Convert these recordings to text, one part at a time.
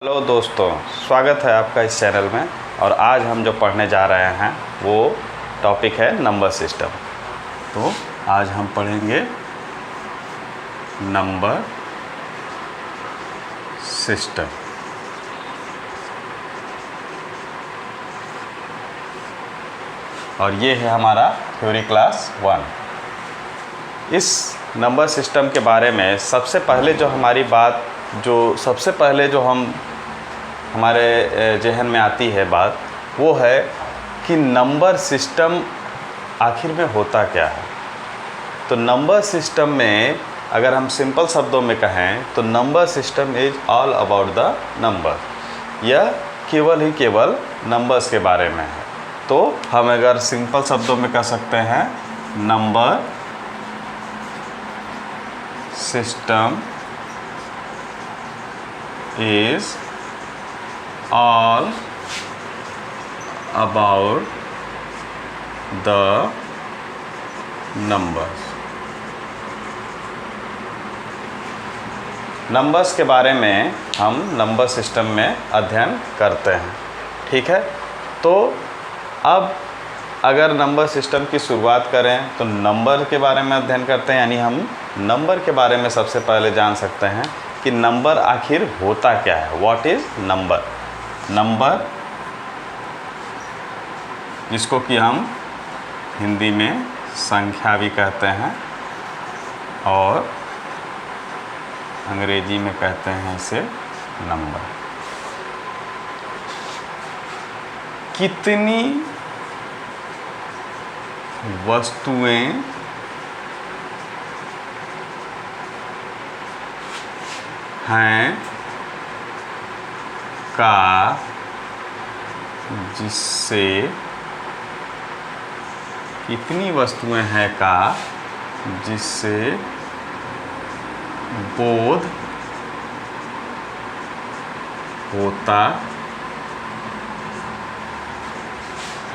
Hello दोस्तों, स्वागत है आपका इस चैनल में। और आज हम जो पढ़ने जा रहे हैं वो टॉपिक है नंबर सिस्टम। तो आज हम पढ़ेंगे नंबर सिस्टम। और ये है हमारा थ्योरी क्लास 1। इस नंबर सिस्टम के बारे में सबसे पहले जो हमारे जहन में आती है बात, वो है कि नंबर सिस्टम आखिर में होता क्या है। तो नंबर सिस्टम में अगर हम सिंपल शब्दों में कहें तो number system is all about the number. यह केवल नंबर्स के बारे में है। तो हम अगर सिंपल शब्दों में कह सकते हैं, number system is all about the numbers। Numbers के बारे में हम नंबर सिस्टम में अध्ययन करते हैं, ठीक है। तो अब अगर नंबर सिस्टम की शुरुआत करें तो नंबर के बारे में अध्ययन करते हैं, यानी हम नंबर के बारे में सबसे पहले जान सकते हैं कि नंबर आखिर होता क्या है। What is number? नंबर, जिसको कि हम हिंदी में संख्या भी कहते हैं और अंग्रेजी में कहते हैं इसे नंबर। कितनी वस्तुएं हैं का जिससे, कितनी वस्तुएं हैं का जिससे बोध होता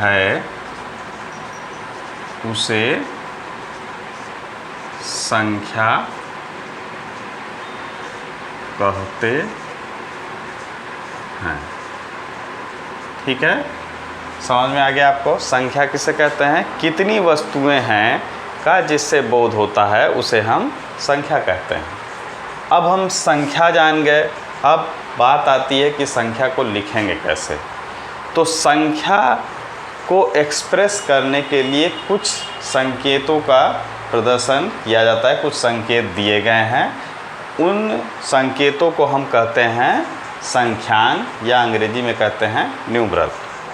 है, उसे संख्या कहते हैं। ठीक है, समझ में आ गया आपको? संख्या किसे कहते हैं? कितनी वस्तुएं हैं का जिससे बोध होता है उसे हम संख्या कहते हैं। अब हम संख्या जान गए, अब बात आती है कि संख्या को लिखेंगे कैसे। तो संख्या को एक्सप्रेस करने के लिए कुछ संकेतों का प्रदर्शन किया जाता है, कुछ संकेत दिए गए हैं। उन संकेतों को हम कहते हैं संख्यांक, या अंग्रेजी में कहते हैं न्यूमरल।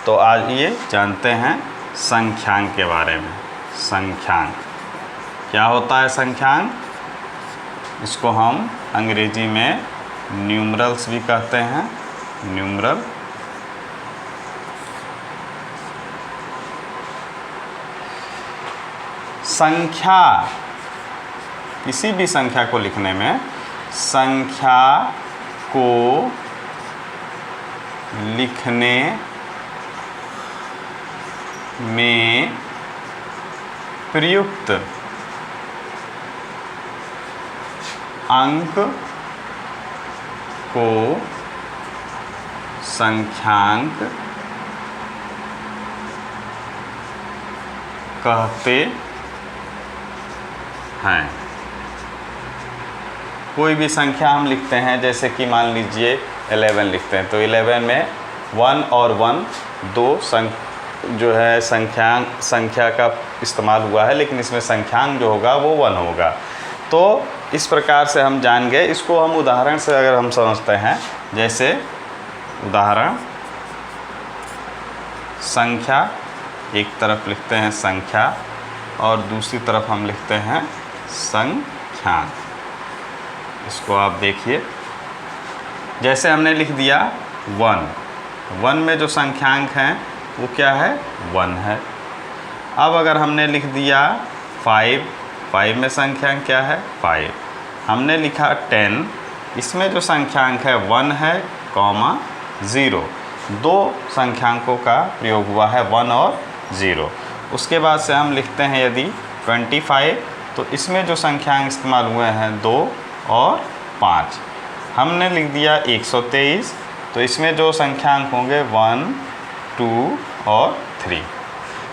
तो आज ये जानते हैं संख्यांक के बारे में। संख्यांक क्या होता है? संख्यांक, इसको हम अंग्रेजी में न्यूमरल्स भी कहते हैं, न्यूमरल। संख्या, किसी भी संख्या को लिखने में, संख्या को लिखने में प्रयुक्त अंक को संख्यांक कहते हैं। कोई भी संख्या हम लिखते हैं, जैसे कि मान लीजिए 11 लिखते हैं, तो 11 में 1 और 1 दो जो है संख्या का इस्तेमाल हुआ है, लेकिन इसमें संख्यांक जो होगा वो 1 होगा। तो इस प्रकार से हम जान गए। इसको हम उदाहरण से अगर हम समझते हैं, जैसे उदाहरण, संख्या, एक तरफ लिखते हैं संख्या और दूसरी तरफ हम लिखते हैं संख्यांक। इसको आप देखिए, जैसे हमने लिख दिया 1 में जो संख्यांक हैं वो क्या है? 1 है। अब अगर हमने लिख दिया 5 में संख्यांक क्या है? 5। हमने लिखा 10, इसमें जो संख्यांक है 1 है, 0। दो संख्यांकों का प्रयोग हुआ है, 1 और 0। उसके बाद से हम लिखते हैं यदि 25, तो इसमें जो संख्यांक इस्तेमाल हुए हैं 2 और 5। हमने लिख दिया 123, तो इसमें जो संख्यांक होंगे 1, 2 और 3।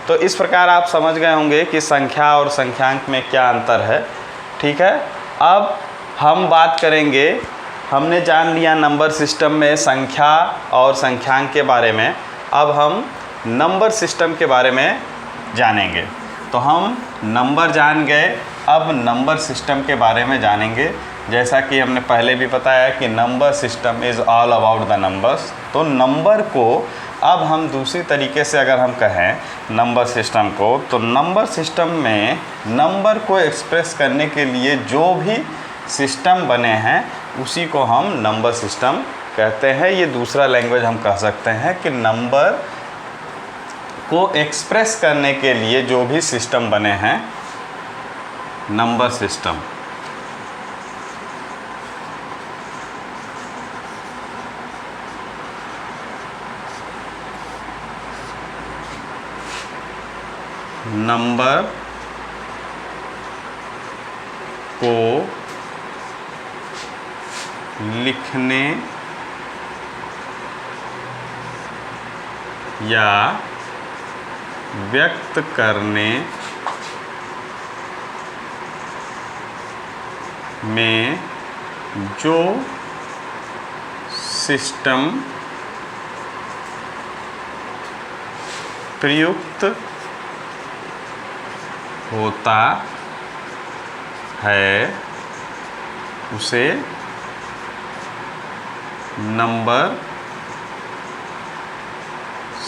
तो इस प्रकार आप समझ गए होंगे कि संख्या और संख्यांक में क्या अंतर है। ठीक है, अब हम बात करेंगे, हमने जान लिया नंबर सिस्टम में संख्या और संख्यांक के बारे में, अब हम नंबर सिस्टम के बारे में जानेंगे। तो हम नंबर जान गए, अब नंबर सिस्टम के बारे में जानेंगे। जैसा कि हमने पहले भी बताया कि number system is all about the numbers. तो नंबर को अब हम दूसरी तरीके से अगर हम कहें नंबर सिस्टम को, तो नंबर सिस्टम में नंबर को एक्सप्रेस करने के लिए जो भी सिस्टम बने हैं उसी को हम नंबर सिस्टम कहते हैं। ये दूसरा लैंग्वेज हम कह सकते हैं कि नंबर को एक्सप्रेस करने के लिए जो भी सिस्टम बने हैं, नंबर सिस्टम। नंबर को लिखने या व्यक्त करने में जो सिस्टम प्रयुक्त होता है उसे नंबर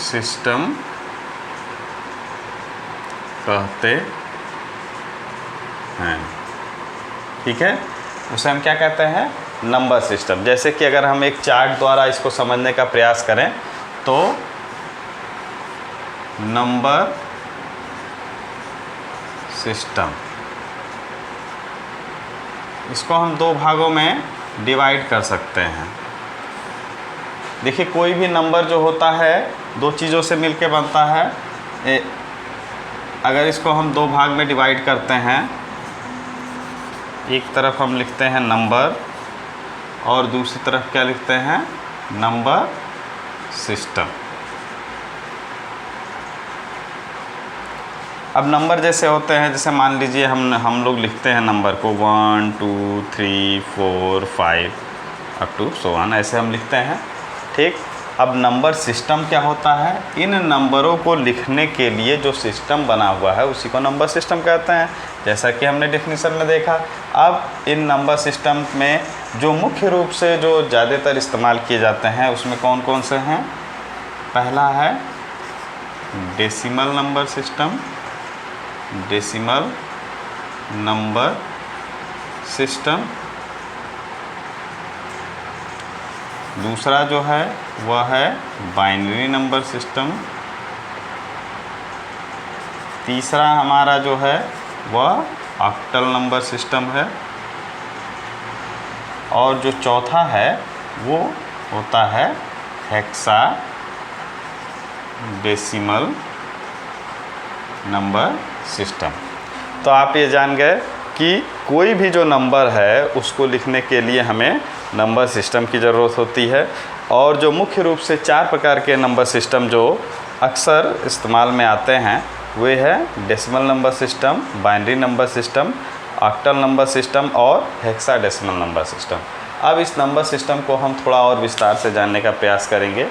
सिस्टम कहते हैं। ठीक है, उसे हम क्या कहते हैं? Number system. जैसे कि अगर हम एक चार्ट द्वारा इसको समझने का प्रयास करें तो नंबर सिस्टम, इसको हम दो भागों में डिवाइड कर सकते हैं। देखिए, कोई भी नंबर जो होता है दो चीज़ों से मिलके बनता है। अगर इसको हम दो भाग में डिवाइड करते हैं, एक तरफ हम लिखते हैं नंबर और दूसरी तरफ क्या लिखते हैं? Number system. अब नंबर जैसे होते हैं, जैसे मान लीजिए हम लोग लिखते हैं नंबर को 1 2 3 4 5 अप टू सो ऑन, ऐसे हम लिखते हैं। ठीक, अब नंबर सिस्टम क्या होता है? इन नंबरों को लिखने के लिए जो सिस्टम बना हुआ है उसी को नंबर सिस्टम कहते हैं, जैसा कि हमने डेफिनेशन में देखा। अब इन नंबर सिस्टम में जो मुख्य रूप से जो ज़्यादातर इस्तेमाल किए जाते हैं उसमें कौन कौन से हैं? पहला है decimal number system, decimal number system. दूसरा जो है वह है बाइनरी नंबर सिस्टम। तीसरा हमारा जो है वह ऑक्टल नंबर सिस्टम है। और जो चौथा है वो होता है हेक्सा डेसिमल नंबर सिस्टम। तो आप ये जान गए कि कोई भी जो नंबर है उसको लिखने के लिए हमें नंबर सिस्टम की ज़रूरत होती है। और जो मुख्य रूप से चार प्रकार के नंबर सिस्टम जो अक्सर इस्तेमाल में आते हैं वे है decimal number system, binary number system, octal number system और हेक्साडेसिमल नंबर सिस्टम। अब इस नंबर सिस्टम को हम थोड़ा और विस्तार से जानने का प्रयास करेंगे।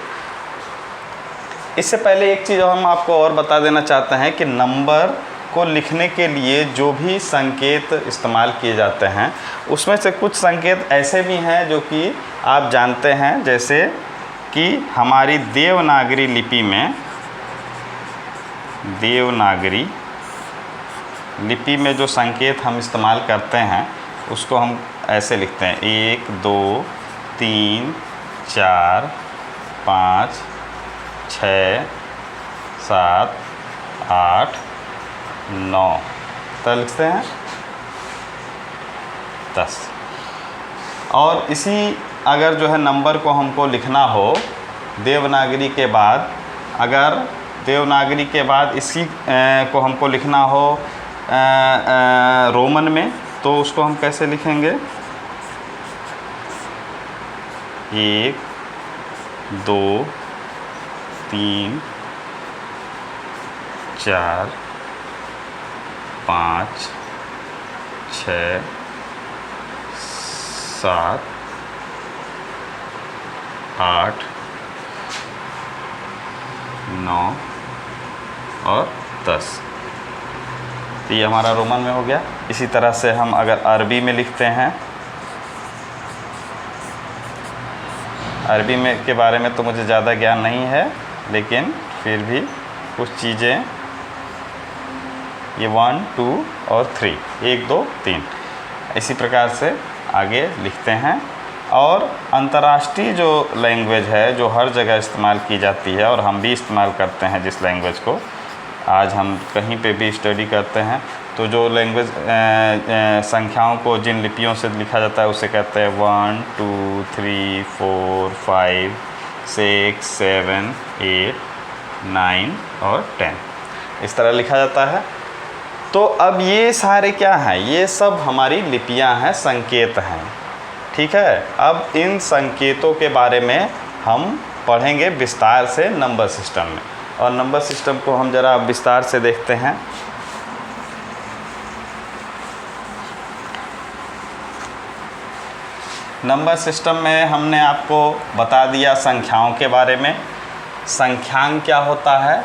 इससे पहले एक चीज़ हम आपको और बता देना चाहते हैं कि नंबर को लिखने के लिए जो भी संकेत इस्तेमाल किए जाते हैं उसमें से कुछ संकेत ऐसे भी हैं जो कि आप जानते हैं, जैसे कि हमारी देवनागरी लिपि में, देवनागरी लिपि में जो संकेत हम इस्तेमाल करते हैं उसको हम ऐसे लिखते हैं 1 2 3 4 5 6 7 8 9 तक लिखते हैं 10। और इसी अगर जो है नंबर को हमको लिखना हो देवनागरी के बाद, अगर देवनागरी के बाद इसी को हमको लिखना हो रोमन में, तो उसको हम कैसे लिखेंगे? 1 2 3 4 5 6 7 8 9 और 10। तो ये हमारा रोमन में हो गया। इसी तरह से हम अगर अरबी में लिखते हैं, अरबी में के बारे में तो मुझे ज़्यादा ज्ञान नहीं है, लेकिन फिर भी कुछ चीज़ें, ये 1 2 और 3, 1 2 3 इसी प्रकार से आगे लिखते हैं। और अंतर्राष्ट्रीय जो लैंग्वेज है, जो हर जगह इस्तेमाल की जाती है और हम भी इस्तेमाल करते हैं, जिस लैंग्वेज को आज हम कहीं पे भी स्टडी करते हैं, तो जो लैंग्वेज संख्याओं को जिन लिपियों से लिखा जाता है उसे कहते हैं 1 2 3 4 5 6 7 8 9 और 10 इस तरह लिखा जाता है। तो अब ये सारे क्या हैं? ये सब हमारी लिपियां हैं, संकेत हैं। ठीक है, अब इन संकेतों के बारे में हम पढ़ेंगे विस्तार से नंबर सिस्टम में। और नंबर सिस्टम को हम ज़रा विस्तार से देखते हैं। नंबर सिस्टम में हमने आपको बता दिया संख्याओं के बारे में, संख्यांक क्या होता है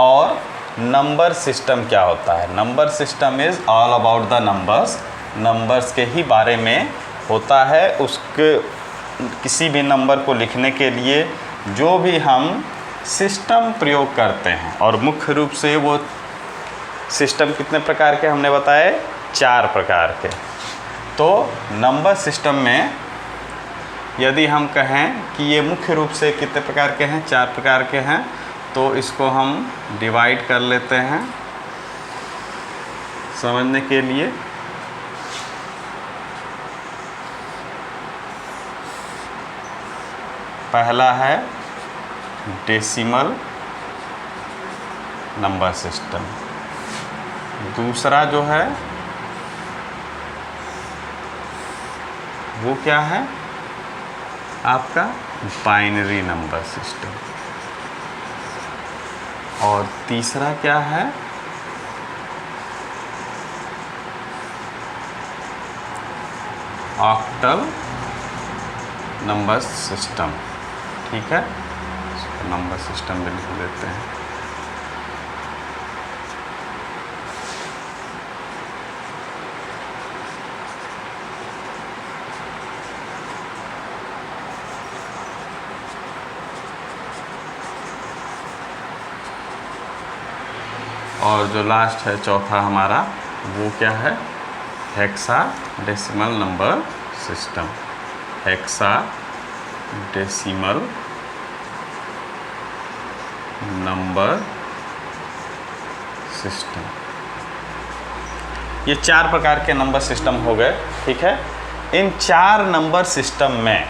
और नंबर सिस्टम क्या होता है। Number system is all about the numbers, numbers के ही बारे में होता है। उसके किसी भी नंबर को लिखने के लिए जो भी हम सिस्टम प्रयोग करते हैं, और मुख्य रूप से वो सिस्टम कितने प्रकार के हमने बताए? 4 प्रकार के। तो नंबर सिस्टम में यदि हम कहें कि ये मुख्य रूप से कितने प्रकार के हैं? 4 प्रकार के हैं। तो इसको हम डिवाइड कर लेते हैं समझने के लिए। पहला है डेसिमल नंबर सिस्टम, दूसरा जो है वो क्या है? आपका बाइनरी नंबर सिस्टम, और तीसरा क्या है? Octal number system. ठीक है, नंबर सिस्टम में लिख देते हैं। और जो लास्ट है चौथा हमारा, वो क्या है? Hexadecimal number system. Hexadecimal number system. ये 4 प्रकार के नंबर सिस्टम हो गए। ठीक है, इन 4 नंबर सिस्टम में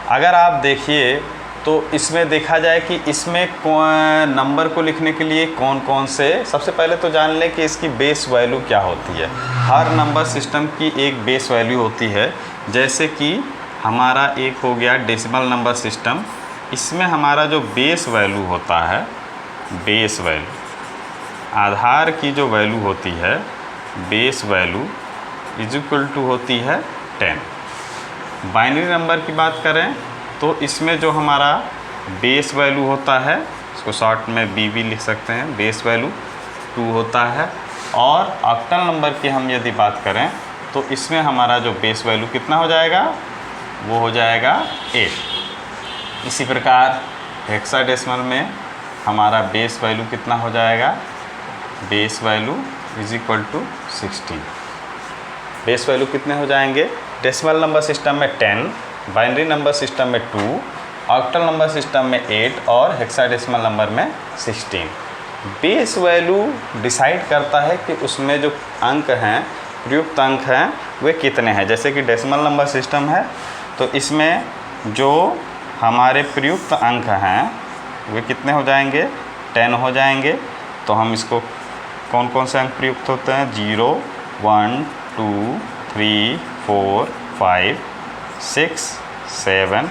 अगर आप देखिए तो इसमें देखा जाए कि इसमें नंबर को लिखने के लिए कौन कौन से, सबसे पहले तो जान लें कि इसकी बेस वैल्यू क्या होती है। हर नंबर सिस्टम की एक बेस वैल्यू होती है। जैसे कि हमारा एक हो गया डेसिमल नंबर सिस्टम, इसमें हमारा जो बेस वैल्यू होता है, बेस वैल्यू आधार की जो वैल्यू होती है, base value is equal to होती है 10। बाइनरी नंबर की बात करें तो इसमें जो हमारा बेस वैल्यू होता है, इसको शॉर्ट में BV लिख सकते हैं, बेस वैल्यू 2 होता है। और ऑक्टल नंबर की हम यदि बात करें तो इसमें हमारा जो बेस वैल्यू कितना हो जाएगा? वो हो जाएगा 8। इसी प्रकार हेक्साडेसिमल में हमारा बेस वैल्यू कितना हो जाएगा? Base value is equal to 16। Base value कितने हो जाएंगे? डेसिमल नंबर सिस्टम में 10, बाइनरी नंबर सिस्टम में 2, ऑक्टल नंबर सिस्टम में 8 और हेक्साडेसिमल नंबर में 16। बेस वैल्यू डिसाइड करता है कि उसमें जो अंक हैं, प्रयुक्त अंक हैं, वे कितने हैं। जैसे कि डेसिमल नंबर सिस्टम है तो इसमें जो हमारे प्रयुक्त अंक हैं वे कितने हो जाएंगे? 10 हो जाएंगे। तो हम इसको कौन कौन से अंक प्रयुक्त होते हैं? 0 1 2 3 4 5 6 7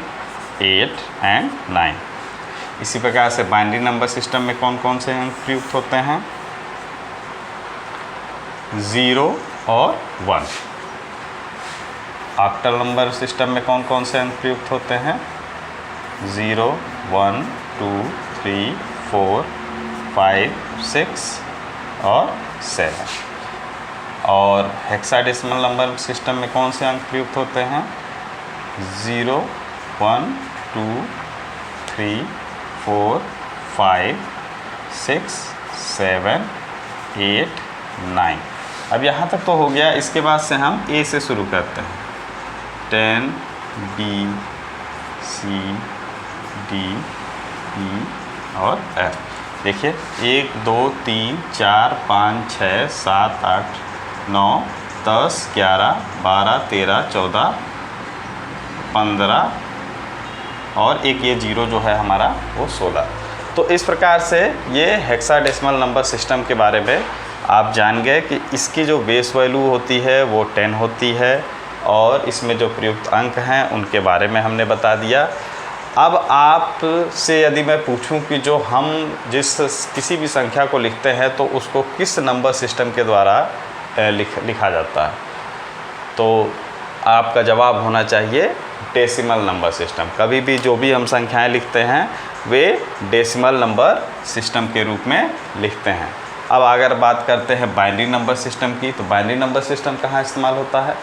8 एंड 9। इसी प्रकार से बाइनरी नंबर सिस्टम में कौन कौन से अंक प्रयुक्त होते हैं? 0 और 1। ऑक्टल नंबर सिस्टम में कौन कौन से अंक प्रयुक्त होते हैं? 0, 1, 2, 3, 4, 5, 6 और 7। और हेक्साडेसिमल नंबर सिस्टम में कौन से अंक प्रयुक्त होते हैं? 0, 1, 2, 3, 4, 5, 6, 7, 8, 9। अब यहाँ तक तो हो गया। इसके बाद से हम ए से शुरू करते हैं। 10, B, C, D, E और F। देखिए 1, 2, 3, 4, 5, 6, 7, 8, 9, 10, 11, 12, 13, 14, 15 और एक ये 0 जो है हमारा वो 16। तो इस प्रकार से ये हेक्साडेसिमल नंबर सिस्टम के बारे में आप जान गए कि इसकी जो बेस वैल्यू होती है वो 10 होती है और इसमें जो प्रयुक्त अंक हैं उनके बारे में हमने बता दिया। अब आप से यदि मैं पूछूं कि जो हम किसी भी संख्या को लिखते हैं तो उसको किस नंबर सिस्टम के द्वारा लिखा जाता है, तो आपका जवाब होना चाहिए डेसिमल नंबर सिस्टम। कभी भी जो भी हम संख्याएं लिखते हैं वे डेसिमल नंबर सिस्टम के रूप में लिखते हैं। अब अगर बात करते हैं बाइनरी नंबर सिस्टम की, तो बाइनरी नंबर सिस्टम कहाँ इस्तेमाल होता है?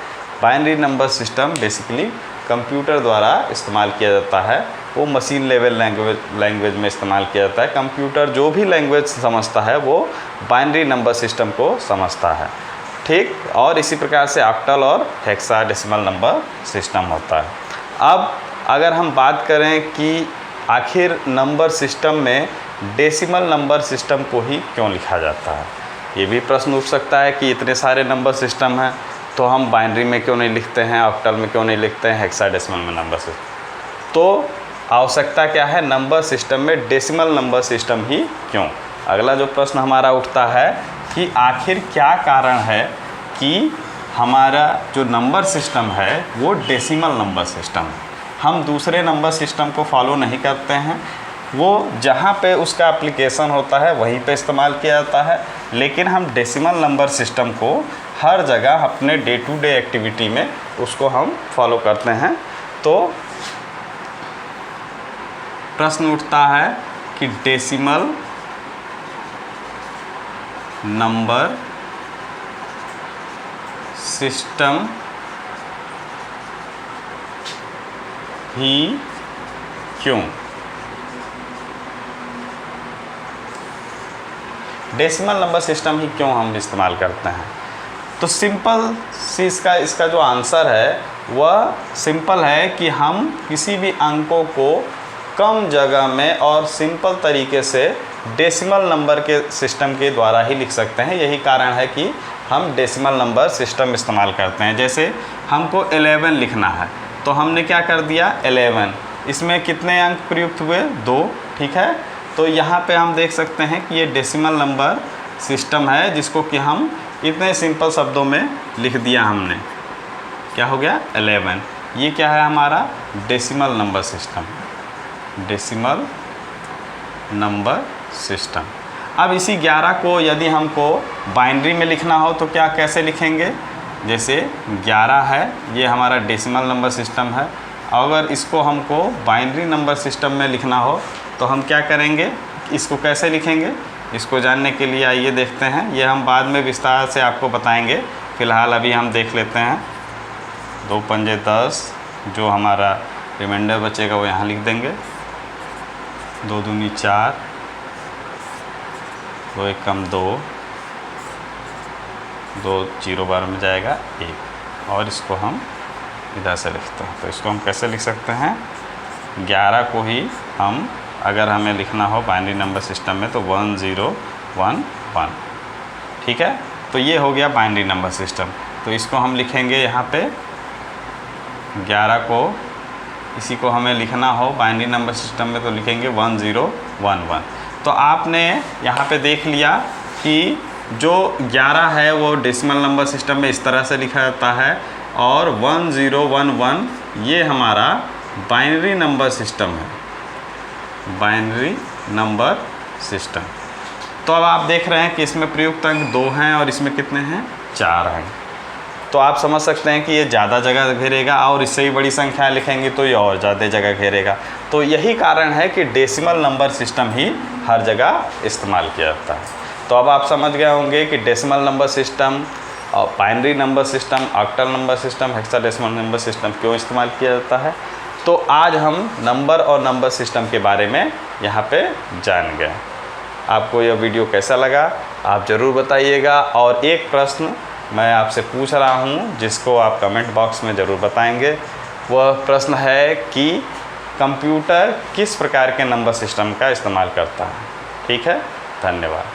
Binary number system basically computer द्वारा इस्तेमाल किया जाता है। वो मशीन लेवल लैंग्वेज में इस्तेमाल किया जाता है। कंप्यूटर जो भी लैंग्वेज समझता है वो बाइनरी नंबर सिस्टम को समझता है, ठीक। और इसी प्रकार से ऑक्टल और हेक्साडेसिमल नंबर सिस्टम होता है। अब अगर हम बात करें कि आखिर नंबर सिस्टम में डेसिमल नंबर सिस्टम को ही क्यों लिखा जाता है, ये भी प्रश्न उठ सकता है कि इतने सारे नंबर सिस्टम हैं तो हम बाइनरी में क्यों नहीं लिखते हैं, ऑक्टल में क्यों नहीं लिखते हैं, हेक्साडेसिमल में नंबर सिस्टम। तो आवश्यकता क्या है? नंबर सिस्टम में डेसिमल नंबर सिस्टम ही क्यों? अगला जो प्रश्न हमारा उठता है कि आखिर क्या कारण है कि हमारा जो नंबर सिस्टम है वो डेसिमल नंबर सिस्टम है। हम दूसरे नंबर सिस्टम को फॉलो नहीं करते हैं, वो जहाँ पे उसका एप्लीकेशन होता है वहीं पे इस्तेमाल किया जाता है, लेकिन हम डेसिमल नंबर सिस्टम को हर जगह अपने डे टू डे एक्टिविटी में उसको हम फॉलो करते हैं। तो प्रश्न उठता है कि डेसिमल नंबर सिस्टम ही क्यों? डेसिमल नंबर सिस्टम ही क्यों हम इस्तेमाल करते हैं? तो सिंपल सी इसका जो आंसर है वह सिंपल है कि हम किसी भी अंकों को कम जगह में और सिंपल तरीके से डेसिमल नंबर के सिस्टम के द्वारा ही लिख सकते हैं। यही कारण है कि हम डेसिमल नंबर सिस्टम इस्तेमाल करते हैं। जैसे हमको 11 लिखना है तो हमने क्या कर दिया 11, इसमें कितने अंक प्रयुक्त हुए? 2, ठीक है। तो यहाँ पे हम देख सकते हैं कि ये डेसिमल नंबर सिस्टम है जिसको कि हम इतने सिंपल शब्दों में लिख दिया हमने। क्या हो गया? 11। ये क्या है? हमारा decimal number system, decimal number system. अब इसी 11 को यदि हमको बाइनरी में लिखना हो तो क्या कैसे लिखेंगे? जैसे 11 है, ये हमारा डेसिमल नंबर सिस्टम है। अगर इसको हमको बाइनरी नंबर सिस्टम में लिखना हो तो हम क्या करेंगे? इसको कैसे लिखेंगे? इसको जानने के लिए आइए देखते हैं। ये हम बाद में विस्तार से आपको बताएंगे, फ़िलहाल अभी हम देख लेते हैं। 2 पंजे 10, जो हमारा रिमाइंडर बचेगा वो यहाँ लिख देंगे। 2 दूनी 4, 2 एकम 2, 2 0 बार में जाएगा 1, और इसको हम इधर से लिखते हैं। तो इसको हम कैसे लिख सकते हैं? 11 को ही हम अगर हमें लिखना हो बाइनरी नंबर सिस्टम में तो 1 0 1 1, ठीक है। तो ये हो गया बाइनरी नंबर सिस्टम। तो इसको हम लिखेंगे यहाँ पे 11 को, इसी को हमें लिखना हो बाइनरी नंबर सिस्टम में तो लिखेंगे 1 0 1 1। तो आपने यहाँ पे देख लिया कि जो 11 है वो डेसिमल नंबर सिस्टम में इस तरह से लिखा जाता है, और 1 0 1 1 ये हमारा बाइनरी नंबर सिस्टम है, बाइनरी नंबर सिस्टम। तो अब आप देख रहे हैं कि इसमें प्रयुक्त अंक 2 हैं और इसमें कितने हैं, 4 हैं। तो आप समझ सकते हैं कि ये ज़्यादा जगह घेरेगा और इससे ही बड़ी संख्या लिखेंगे तो ये और ज़्यादा जगह घेरेगा। तो यही कारण है कि डेसिमल नंबर सिस्टम ही हर जगह इस्तेमाल किया जाता है। तो अब आप समझ गए होंगे कि डेसिमल नंबर सिस्टम और binary number system, octal number system, hexadecimal number system क्यों इस्तेमाल किया जाता है। तो आज हम नंबर और नंबर सिस्टम के बारे में यहाँ पे जान गए। आपको यह वीडियो कैसा लगा आप ज़रूर बताइएगा। और एक प्रश्न मैं आपसे पूछ रहा हूँ जिसको आप कमेंट बॉक्स में ज़रूर बताएंगे। वह प्रश्न है कि कंप्यूटर किस प्रकार के नंबर सिस्टम का इस्तेमाल करता है। ठीक है, धन्यवाद।